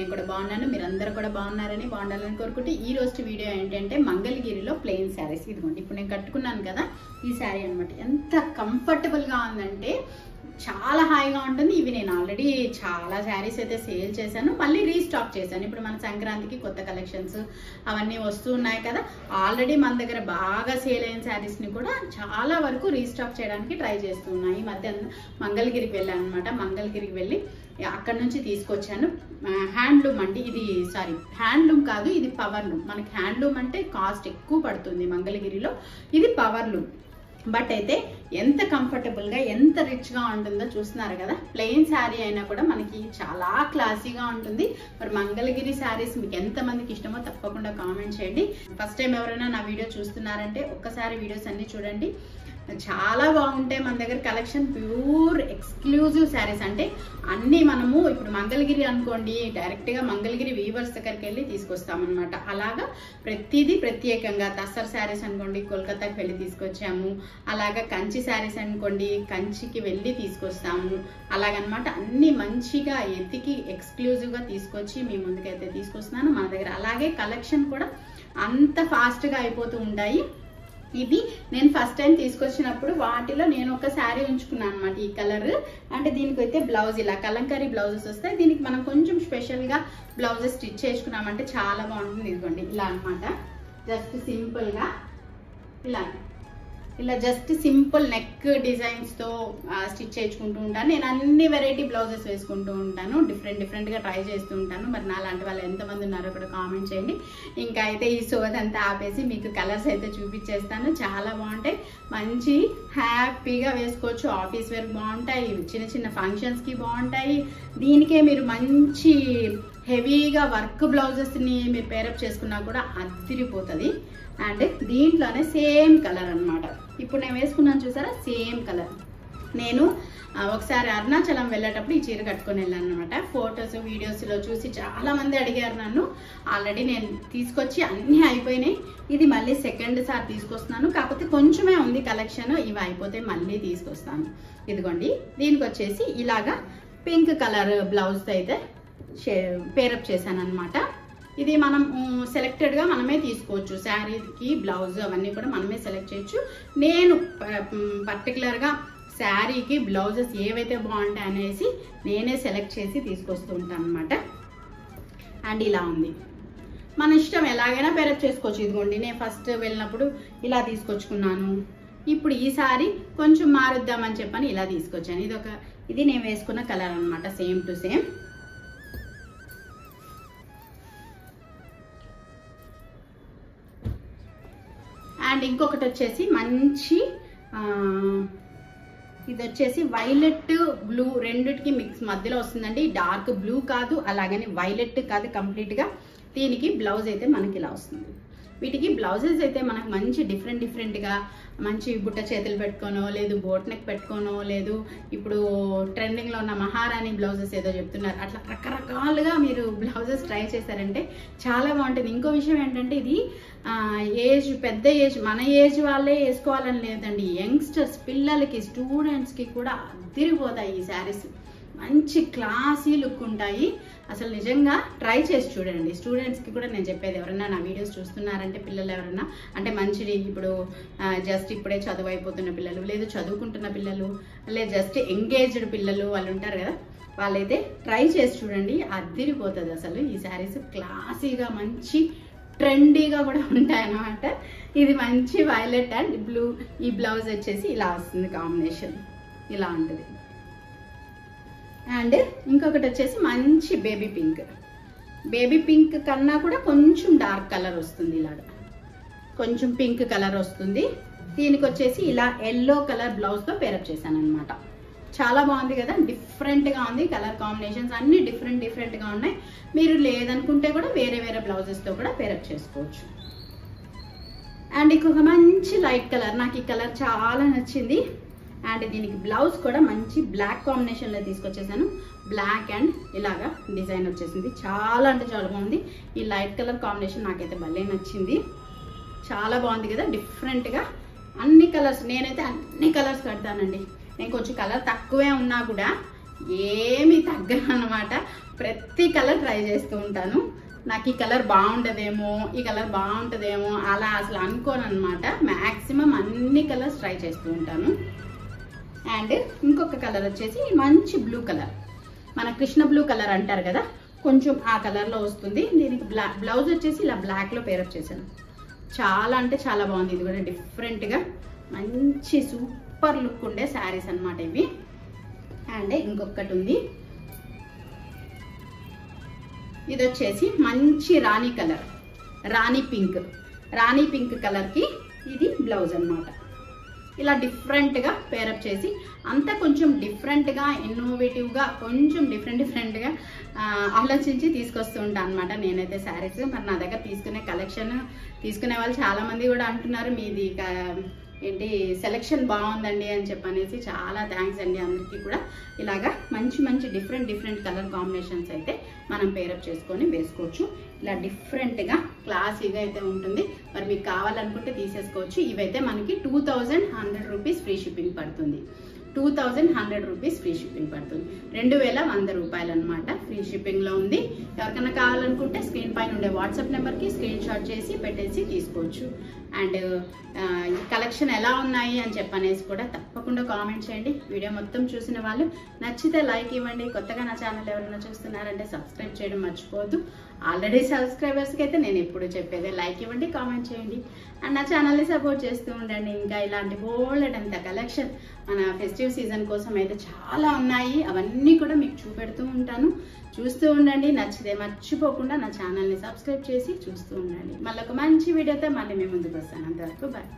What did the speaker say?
నేను కూడా బాగున్నాను, మీరందరూ కూడా బాగున్నారని బాగుండాలని కోరుకుంటే ఈ రోజు వీడియో ఏంటంటే మంగళగిరిలో ప్లెయిన్ శారీస్. ఇదిగోండి ఇప్పుడు నేను కట్టుకున్నాను కదా ఈ శారీ అనమాట. ఎంత కంఫర్టబుల్గా ఉందంటే చాలా హాయిగా ఉంటుంది. ఇవి నేను ఆల్రెడీ చాలా శారీస్ అయితే సేల్ చేశాను, మళ్ళీ రీస్టాక్ చేశాను. ఇప్పుడు మన సంక్రాంతికి కొత్త కలెక్షన్స్ అవన్నీ వస్తూ ఉన్నాయి కదా. ఆల్రెడీ మన దగ్గర బాగా సేల్ అయిన శారీస్ని కూడా చాలా వరకు రీస్టాక్ చేయడానికి ట్రై చేస్తున్నాయి. ఈ మధ్య మంగళగిరికి వెళ్ళాను అనమాట. మంగళగిరికి వెళ్ళి అక్కడ నుంచి తీసుకొచ్చాను. హ్యాండ్లూమ్ అండి ఇది, సారీ హ్యాండ్లూమ్ కాదు, ఇది పవర్లూమ్. మనకి హ్యాండ్లూమ్ అంటే కాస్ట్ ఎక్కువ పడుతుంది మంగళగిరిలో, ఇది పవర్లూమ్. బట్ అయితే ఎంత కంఫర్టబుల్గా ఎంత రిచ్గా ఉంటుందో చూస్తున్నారు కదా. ప్లెయిన్ శారీ అయినా కూడా మనకి చాలా క్లాసీగా ఉంటుంది. మరి మంగళగిరి శారీస్ మీకు ఎంతమందికి ఇష్టమో తప్పకుండా కామెంట్ చేయండి. ఫస్ట్ టైం ఎవరైనా నా వీడియో చూస్తున్నారంటే ఒక్కసారి వీడియోస్ అన్నీ చూడండి, చాలా బాగుంటాయి. మన దగ్గర కలెక్షన్ ప్యూర్ ఎక్స్క్లూజివ్ శారీస్. అంటే అన్నీ మనము ఇప్పుడు మంగళగిరి అనుకోండి, డైరెక్ట్గా మంగళగిరి వీవర్స్ దగ్గరికి వెళ్ళి తీసుకొస్తామన్నమాట. అలాగా ప్రతిదీ ప్రత్యేకంగా. తస్సర్ శారీస్ అనుకోండి కోల్కతాకి వెళ్ళి తీసుకొచ్చాము, అలాగా కంచి శారీస్ అనుకోండి కంచికి వెళ్ళి తీసుకొస్తాము. అలాగనమాట అన్నీ మంచిగా ఎతికి ఎక్స్క్లూజివ్గా తీసుకొచ్చి మీ ముందుకైతే తీసుకొస్తున్నాను మన దగ్గర. అలాగే కలెక్షన్ కూడా అంత ఫాస్ట్గా అయిపోతూ ఉంటాయి. ఇది నేను ఫస్ట్ టైం తీసుకొచ్చినప్పుడు వాటిలో నేను ఒక శారీ ఉంచుకున్నాను అనమాట, ఈ కలర్. అంటే దీనికైతే బ్లౌజ్ ఇలా కలంకారీ బ్లౌజెస్ వస్తాయి. దీనికి మనం కొంచెం స్పెషల్గా బ్లౌజెస్ స్టిచ్ చేసుకున్నామంటే చాలా బాగుంటుంది. ఇదిగోండి ఇలా అనమాట, జస్ట్ సింపుల్గా ఇలా జస్ట్ సింపుల్ నెక్ డిజైన్స్తో స్టిచ్ చేసుకుంటూ ఉంటాను. నేను అన్ని వెరైటీ బ్లౌజెస్ వేసుకుంటూ ఉంటాను, డిఫరెంట్గా ట్రై చేస్తూ ఉంటాను. మరి నా లాంటి వాళ్ళు ఎంతమంది ఉన్నారో కూడా కామెంట్ చేయండి. ఇంకా అయితే ఈ సోదంతా ఆపేసి మీకు కలర్స్ అయితే చూపించేస్తాను. చాలా బాగుంటాయి, మంచి హ్యాపీగా వేసుకోవచ్చు. ఆఫీస్ వేర్ బాగుంటాయి, చిన్న చిన్న ఫంక్షన్స్కి బాగుంటాయి. దీనికే మీరు మంచి హెవీగా వర్క్ బ్లౌజెస్ని మీరు పేరప్ చేసుకున్నా కూడా అదిరిపోతుంది. అండ్ దీంట్లోనే సేమ్ కలర్ అనమాట. ఇప్పుడు నేను వేసుకున్నాను చూసారా, సేమ్ కలర్. నేను ఒకసారి అరుణాచలం వెళ్ళేటప్పుడు ఈ చీర కట్టుకొని వెళ్ళాను అనమాట. ఫొటోస్ వీడియోస్లో చూసి చాలా మంది అడిగారు నన్ను. ఆల్రెడీ నేను తీసుకొచ్చి అన్నీ అయిపోయినాయి. ఇది మళ్ళీ సెకండ్ సారి తీసుకొస్తున్నాను, కాకపోతే కొంచెమే ఉంది కలెక్షన్. ఇవి అయిపోతే మళ్ళీ తీసుకొస్తాను. ఇదిగోండి దీనికి వచ్చేసి ఇలాగా పింక్ కలర్ బ్లౌజ్ అయితే పేరప్ చేశాను అనమాట. ఇది మనం సెలెక్టెడ్గా మనమే తీసుకోవచ్చు. శారీకి బ్లౌజ్ అవన్నీ కూడా మనమే సెలెక్ట్ చేయొచ్చు. నేను పర్టికులర్గా శారీకి బ్లౌజెస్ ఏవైతే బాగుంటాయి అనేసి నేనే సెలెక్ట్ చేసి తీసుకొస్తూ ఉంటాను అనమాట. అండ్ ఇలా ఉంది, మన ఇష్టం ఎలాగైనా పేరప్ చేసుకోవచ్చు. ఇదిగోండి నేను ఫస్ట్ వెళ్ళినప్పుడు ఇలా తీసుకొచ్చుకున్నాను. ఇప్పుడు ఈసారి కొంచెం మారుద్దామని చెప్పని ఇలా తీసుకొచ్చాను. ఇది నేను వేసుకున్న కలర్ అనమాట, సేమ్ టు సేమ్. అండ్ ఇంకొకటి వచ్చేసి మంచి ఇది వచ్చేసి వైలెట్ బ్లూ రెండిటికి మిక్స్ మధ్యలో వస్తుందండి. డార్క్ బ్లూ కాదు, అలాగని వైలెట్ కాదు కంప్లీట్గా. దీనికి బ్లౌజ్ అయితే మనకి ఇలా వస్తుంది. వీటికి బ్లౌజెస్ అయితే మనకు మంచి డిఫరెంట్గా మంచి బుట్ట చేతులు పెట్టుకోనో, లేదు బోట్ నెక్ పెట్టుకోనో, లేదు ఇప్పుడు ట్రెండింగ్లో ఉన్న మహారాణి బ్లౌజెస్ ఏదో చెప్తున్నారు, అట్లా రకరకాలుగా మీరు బ్లౌజెస్ ట్రై చేశారంటే చాలా బాగుంటుంది. ఇంకో విషయం ఏంటంటే ఇది ఏజ్ పెద్ద ఏజ్ మన ఏజ్ వాళ్ళే వేసుకోవాలని లేదండి. యంగ్స్టర్స్ పిల్లలకి స్టూడెంట్స్కి కూడా అదిరిపోతాయి ఈ శారీస్. మంచి క్లాసీ లుక్ ఉంటాయి. అసలు నిజంగా ట్రై చేసి చూడండి. స్టూడెంట్స్కి కూడా నేను చెప్పేది, ఎవరైనా నా వీడియోస్ చూస్తున్నారంటే పిల్లలు ఎవరైనా అంటే మంచిది, ఇప్పుడు జస్ట్ ఇప్పుడే చదువు అయిపోతున్న పిల్లలు, లేదు చదువుకుంటున్న పిల్లలు, లేదు జస్ట్ ఎంగేజ్డ్ పిల్లలు వాళ్ళు ఉంటారు కదా, వాళ్ళైతే ట్రై చేసి చూడండి, అదిరిపోతుంది అసలు. ఈ శారీస్ క్లాసీగా మంచి ట్రెండీగా కూడా ఉంటాయి అన్నమాట. ఇది మంచి వైలెట్ అండ్ బ్లూ. ఈ బ్లౌజ్ వచ్చేసి ఇలా వస్తుంది, కాంబినేషన్ ఇలా ఉంటుంది. అండ్ ఇంకొకటి వచ్చేసి మంచి బేబీ పింక్. బేబీ పింక్ కన్నా కూడా కొంచెం డార్క్ కలర్ వస్తుంది, ఇలాగా కొంచెం పింక్ కలర్ వస్తుంది. దీనికి వచ్చేసి ఇలా ఎల్లో కలర్ బ్లౌజ్తో పేరప్ చేశాను అనమాట. చాలా బాగుంది కదా, డిఫరెంట్గా ఉంది. కలర్ కాంబినేషన్స్ అన్ని డిఫరెంట్గా ఉన్నాయి. మీరు లేదనుకుంటే కూడా వేరే బ్లౌజెస్తో కూడా పేరప్ చేసుకోవచ్చు. అండ్ ఇంకొక మంచి లైట్ కలర్, నాకు ఈ కలర్ చాలా నచ్చింది. అండ్ దీనికి బ్లౌజ్ కూడా మంచి బ్లాక్ కాంబినేషన్లో తీసుకొచ్చేసాను. బ్లాక్ అండ్ ఇలాగా డిజైన్ వచ్చేసింది. చాలా అంటే చాలా బాగుంది. ఈ లైట్ కలర్ కాంబినేషన్ నాకైతే భలే నచ్చింది. చాలా బాగుంది కదా, డిఫరెంట్గా అన్ని కలర్స్. నేనైతే అన్ని కలర్స్ కడతానండి. నేను కొంచెం కలర్ తక్కువే ఉన్నా కూడా ఏమీ తగ్గనమాట. ప్రతి కలర్ ట్రై చేస్తూ ఉంటాను. నాకు ఈ కలర్ బాగుంటుందేమో, ఈ కలర్ బాగుంటుందేమో అలా అసలు అనుకోను అనమాట. మ్యాక్సిమం అన్ని కలర్స్ ట్రై చేస్తూ ఉంటాను. అండ్ ఇంకొక కలర్ వచ్చేసి మంచి బ్లూ కలర్, మన కృష్ణ బ్లూ కలర్ అంటారు కదా, కొంచెం ఆ కలర్లో వస్తుంది. దీనికి బ్లౌజ్ వచ్చేసి ఇలా బ్లాక్లో పేరప్ చేశాను. చాలా అంటే చాలా బాగుంది. ఇది కూడా డిఫరెంట్గా మంచి సూపర్ లుక్ ఉండే శారీస్ అనమాట ఇవి. అండ్ ఇంకొకటి ఉంది, ఇది వచ్చేసి మంచి రాణి కలర్, రాణి పింక్ కలర్కి ఇది బ్లౌజ్ అనమాట. ఇలా డిఫరెంట్గా పేరప్ చేసి అంతా కొంచెం డిఫరెంట్గా ఇన్నోవేటివ్గా కొంచెం డిఫరెంట్గా ఆలోచించి తీసుకొస్తూ ఉంటాను అనమాట నేనైతే శారీస్. మరి నా దగ్గర తీసుకునే వాళ్ళు చాలామంది కూడా అంటున్నారు మీది ఏంటి సెలెక్షన్ బాగుందండి అని చెప్పనేసి. చాలా థ్యాంక్స్ అండి అందరికీ కూడా. ఇలాగా మంచి డిఫరెంట్ కలర్ కాంబినేషన్స్ అయితే మనం పేరప్ చేసుకొని వేసుకోవచ్చు. ఇలా డిఫరెంట్గా క్లాసీగా అయితే ఉంటుంది. మరి మీకు కావాలనుకుంటే తీసేసుకోవచ్చు. ఇవైతే మనకి 2100 రూపీస్ ఫ్రీ షిప్పింగ్ పడుతుంది. 2100 రూపీస్ ఫ్రీ షిప్పింగ్ పడుతుంది. 2100 రూపాయలు అనమాట ఫ్రీ షిప్పింగ్లో ఉంది. ఎవరికైనా కావాలనుకుంటే స్క్రీన్ పైన ఉండే వాట్సాప్ నెంబర్కి స్క్రీన్ షాట్ చేసి పెట్టేసి తీసుకోవచ్చు. అండ్ ఈ కలెక్షన్ ఎలా ఉన్నాయి అని చెప్పనేసి కూడా తప్పకుండా కామెంట్ చేయండి. వీడియో మొత్తం చూసిన వాళ్ళు నచ్చితే లైక్ ఇవ్వండి. కొత్తగా నా ఛానల్ ఎవరైనా చూస్తున్నారంటే సబ్స్క్రైబ్ చేయడం మర్చిపోవద్దు. ఆల్రెడీ సబ్స్క్రైబర్స్కి అయితే నేను ఎప్పుడు చెప్పేదే లైక్ ఇవ్వండి, కామెంట్ చేయండి. అండ్ నా ఛానల్ని సపోర్ట్ చేస్తూ ఉండండి. ఇంకా ఇలాంటి బోల్డ్ అంత కలెక్షన్ మన ఫెస్టివ్ సీజన్ కోసం అయితే చాలా ఉన్నాయి. అవన్నీ కూడా మీకు చూపెడుతూ ఉంటాను. చూస్తూ ఉండండి. నచ్చితే మర్చిపోకుండా నా ఛానల్ని సబ్స్క్రైబ్ చేసి చూస్తూ ఉండండి. మళ్ళీ ఒక మంచి వీడియోతో మళ్ళీ మేము ముందుకు వస్తాను. అంతవరకు బాయ్.